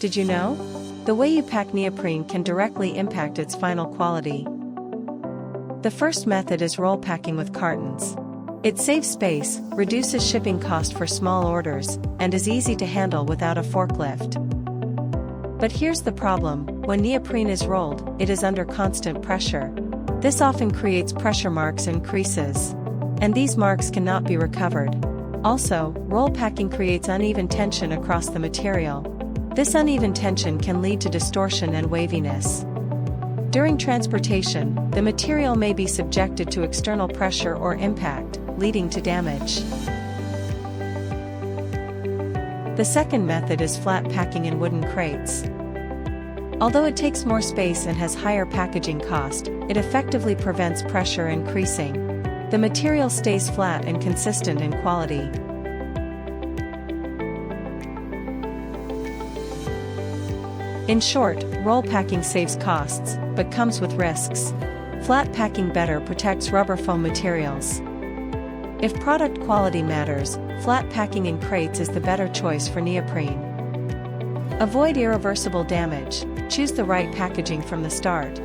Did you know? The way you pack neoprene can directly impact its final quality. The first method is roll packing with cartons. It saves space, reduces shipping cost for small orders, and is easy to handle without a forklift. But here's the problem: when neoprene is rolled, it is under constant pressure. This often creates pressure marks and creases. And these marks cannot be recovered. Also, roll packing creates uneven tension across the material. This uneven tension can lead to distortion and waviness. During transportation, the material may be subjected to external pressure or impact, leading to damage. The second method is flat packing in wooden crates. Although it takes more space and has higher packaging cost, it effectively prevents pressure and creasing. The material stays flat and consistent in quality. In short, roll packing saves costs, but comes with risks. Flat packing better protects rubber foam materials. If product quality matters, flat packing in crates is the better choice for neoprene. Avoid irreversible damage, choose the right packaging from the start.